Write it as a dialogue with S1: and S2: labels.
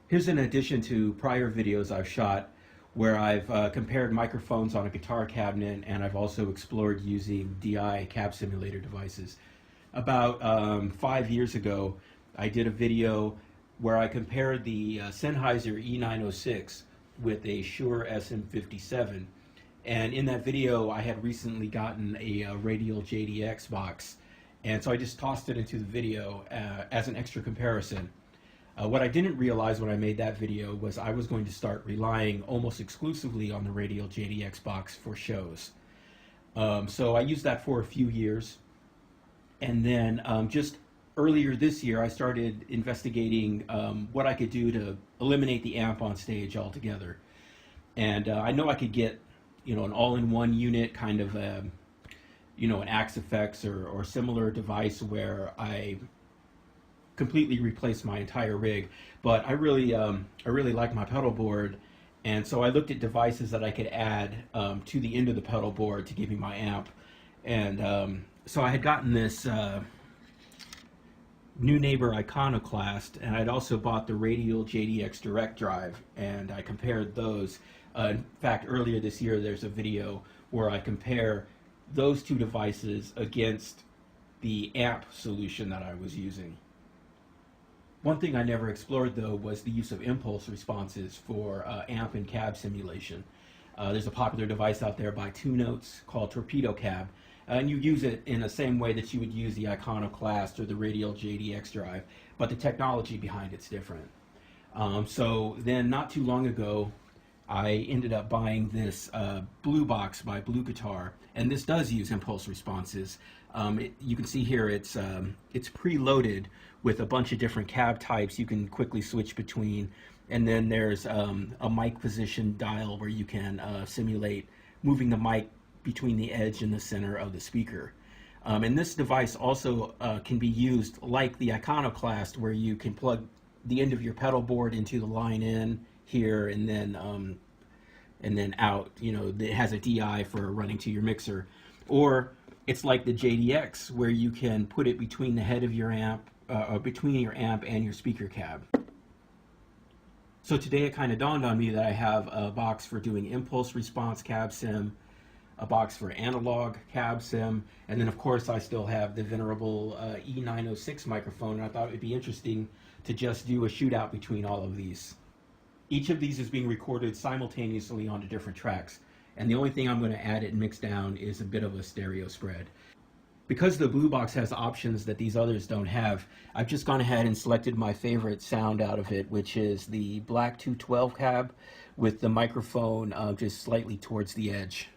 S1: Here's an addition to prior videos I've shot where I've compared microphones on a guitar cabinet, and I've also explored using DI cab simulator devices. About 5 years ago, I did a video where I compared the Sennheiser e906 with a Shure SM57. And in that video, I had recently gotten a Radial JDX box, and so I just tossed it into the video as an extra comparison. What I didn't realize when I made that video was I was going to start relying almost exclusively on the Radial JDX box for shows. So I used that for a few years, and then just earlier this year I started investigating what I could do to eliminate the amp on stage altogether. And I know I could get, an all-in-one unit, kind of an Axe Effects or similar device where I completely replace my entire rig, but I really like my pedal board, and so I looked at devices that I could add to the end of the pedal board to give me my amp. And so I had gotten this New Neighbor Iconoclast, and I'd also bought the Radial JDX Direct Drive, and I compared those. In fact, earlier this year there's a video where I compare those two devices against the amp solution that I was using. One thing I never explored, though, was the use of impulse responses for amp and cab simulation. There's a popular device out there by Two Notes called Torpedo Cab, and you use it in the same way that you would use the Iconoclast or the Radial JDX drive, but the technology behind it's different. So then, not too long ago, I ended up buying this BluBox by BluGuitar, and this does use impulse responses. You can see here it's preloaded with a bunch of different cab types you can quickly switch between, and then there's a mic position dial where you can simulate moving the mic between the edge and the center of the speaker. And this device also can be used like the Iconoclast, where you can plug the end of your pedal board into the line in here, and then out. It has a DI for running to your mixer. Or it's like the JDX, where you can put it between the head of your amp, or between your amp and your speaker cab. So today it kind of dawned on me that I have a box for doing impulse response cab sim, a box for analog cab sim, and then of course I still have the venerable e906 microphone, and I thought it would be interesting to just do a shootout between all of these. Each of these is being recorded simultaneously onto different tracks, and the only thing I'm going to add and mix down is a bit of a stereo spread. Because the BluBox has options that these others don't have, I've just gone ahead and selected my favorite sound out of it, which is the Black 212 cab with the microphone just slightly towards the edge.